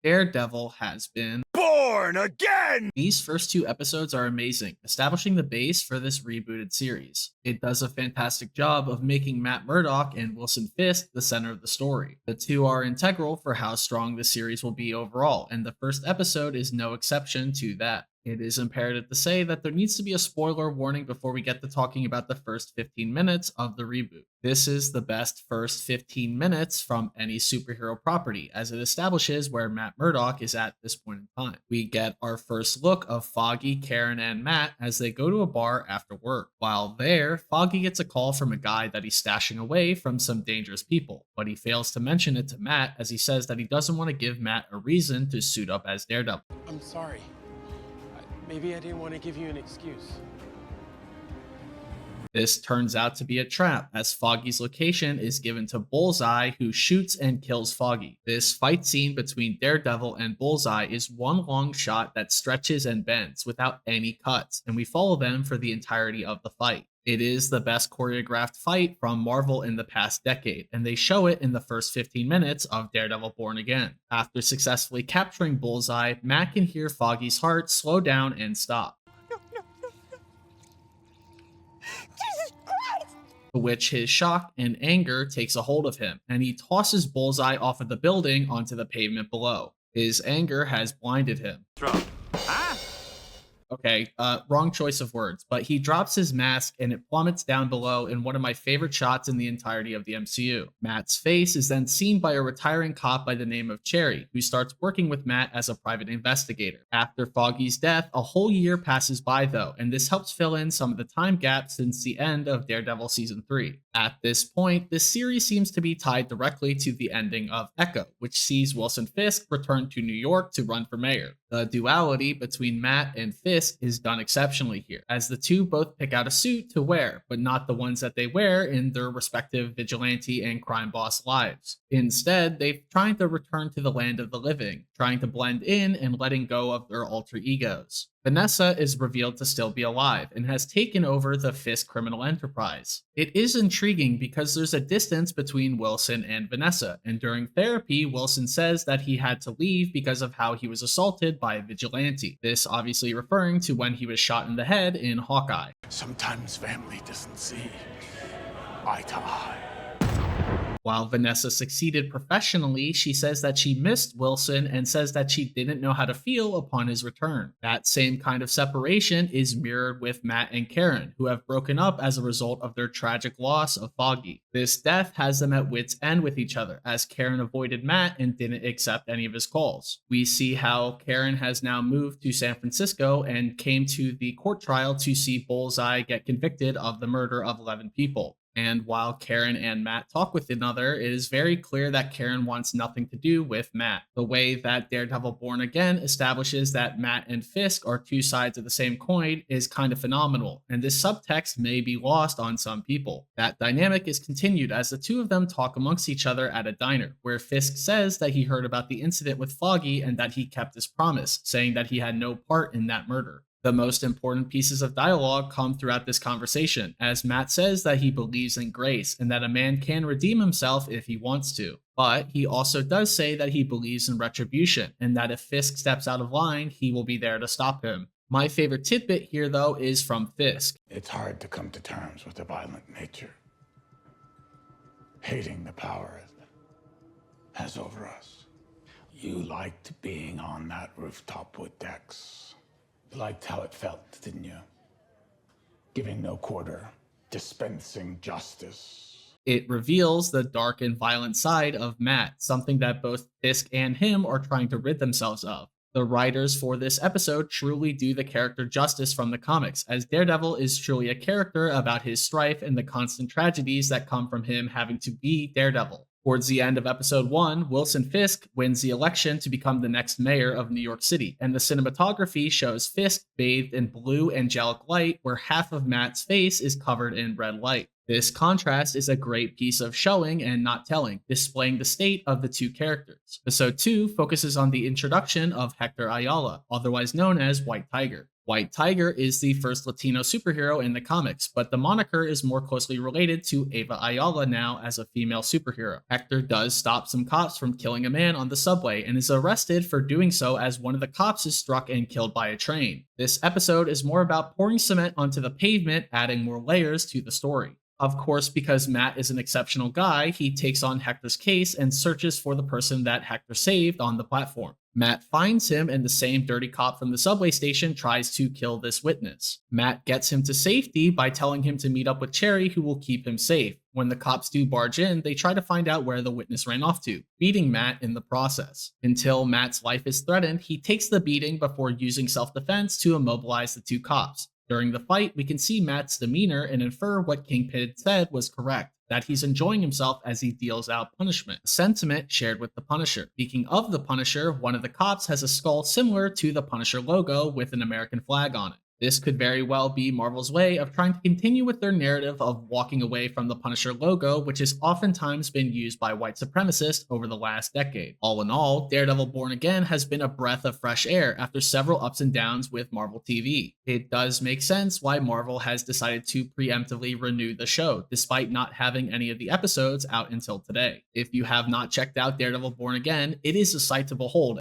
Daredevil has been born again! These first two episodes are amazing, establishing the base for this rebooted series. It does a fantastic job of making Matt Murdock and Wilson Fisk the center of the story. The two are integral for how strong the series will be overall, and the first episode is no exception to that. It is imperative to say that there needs to be a spoiler warning before we get to talking about the first 15 minutes of the reboot. This is the best first 15 minutes from any superhero property, as it establishes where Matt Murdock is at this point in time. We get our first look of Foggy, Karen, and Matt as they go to a bar after work. While there, Foggy gets a call from a guy that he's stashing away from some dangerous people, but he fails to mention it to Matt as he says that he doesn't want to give Matt a reason to suit up as Daredevil. I'm sorry. Maybe I didn't want to give you an excuse. This turns out to be a trap, as Foggy's location is given to Bullseye, who shoots and kills Foggy. This fight scene between Daredevil and Bullseye is one long shot that stretches and bends without any cuts, and we follow them for the entirety of the fight. It is the best choreographed fight from Marvel in the past decade, and they show it in the first 15 minutes of Daredevil Born Again. After successfully capturing Bullseye, Matt can hear Foggy's heart slow down and stop. To which his shock and anger takes a hold of him, and he tosses Bullseye off of the building onto the pavement below. His anger has blinded him. Okay, wrong choice of words, but he drops his mask and it plummets down below in one of my favorite shots in the entirety of the MCU. Matt's face is then seen by a retiring cop by the name of Cherry, who starts working with Matt as a private investigator. After Foggy's death, a whole year passes by though, and this helps fill in some of the time gaps since the end of Daredevil Season 3. At this point, this series seems to be tied directly to the ending of Echo, which sees Wilson Fisk return to New York to run for mayor. The duality between Matt and Fisk is done exceptionally here, as the two both pick out a suit to wear, but not the ones that they wear in their respective vigilante and crime boss lives. Instead, they're trying to return to the land of the living, trying to blend in and letting go of their alter egos. Vanessa is revealed to still be alive and has taken over the Fisk criminal enterprise. It is intriguing because there's a distance between Wilson and Vanessa, and during therapy, Wilson says that he had to leave because of how he was assaulted by a vigilante. This obviously referring to when he was shot in the head in Hawkeye. Sometimes family doesn't see eye to eye. While Vanessa succeeded professionally, she says that she missed Wilson and says that she didn't know how to feel upon his return. That same kind of separation is mirrored with Matt and Karen, who have broken up as a result of their tragic loss of Foggy. This death has them at wit's end with each other, as Karen avoided Matt and didn't accept any of his calls. We see how Karen has now moved to San Francisco and came to the court trial to see Bullseye get convicted of the murder of 11 people. And while Karen and Matt talk with another, it is very clear that Karen wants nothing to do with Matt. The way that Daredevil Born Again establishes that Matt and Fisk are two sides of the same coin is kind of phenomenal, and this subtext may be lost on some people. That dynamic is continued as the two of them talk amongst each other at a diner, where Fisk says that he heard about the incident with Foggy and that he kept his promise, saying that he had no part in that murder. The most important pieces of dialogue come throughout this conversation, as Matt says that he believes in grace and that a man can redeem himself if he wants to. But he also does say that he believes in retribution, and that if Fisk steps out of line, he will be there to stop him. My favorite tidbit here, though, is from Fisk. It's hard to come to terms with a violent nature. Hating the power it has over us. You liked being on that rooftop with Dex. You liked how it felt, didn't you? Giving no quarter, dispensing justice. It reveals the dark and violent side of Matt, something that both Fisk and him are trying to rid themselves of. The writers for this episode truly do the character justice from the comics, as Daredevil is truly a character about his strife and the constant tragedies that come from him having to be Daredevil. Towards the end of episode 1, Wilson Fisk wins the election to become the next mayor of New York City, and the cinematography shows Fisk bathed in blue angelic light where half of Matt's face is covered in red light. This contrast is a great piece of showing and not telling, displaying the state of the two characters. Episode 2 focuses on the introduction of Hector Ayala, otherwise known as White Tiger. White Tiger is the first Latino superhero in the comics, but the moniker is more closely related to Ava Ayala now as a female superhero. Hector does stop some cops from killing a man on the subway and is arrested for doing so as one of the cops is struck and killed by a train. This episode is more about pouring cement onto the pavement, adding more layers to the story. Of course, because Matt is an exceptional guy, he takes on Hector's case and searches for the person that Hector saved on the platform. Matt finds him, and the same dirty cop from the subway station tries to kill this witness. Matt gets him to safety by telling him to meet up with Cherry, who will keep him safe. When the cops do barge in, they try to find out where the witness ran off to, beating Matt in the process. Until Matt's life is threatened, he takes the beating before using self-defense to immobilize the two cops. During the fight, we can see Matt's demeanor and infer what Kingpin said was correct, that he's enjoying himself as he deals out punishment, a sentiment shared with the Punisher. Speaking of the Punisher, one of the cops has a skull similar to the Punisher logo with an American flag on it. This could very well be Marvel's way of trying to continue with their narrative of walking away from the Punisher logo, which has oftentimes been used by white supremacists over the last decade. All in all, Daredevil Born Again has been a breath of fresh air after several ups and downs with Marvel TV. It does make sense why Marvel has decided to preemptively renew the show, despite not having any of the episodes out until today. If you have not checked out Daredevil Born Again, it is a sight to behold.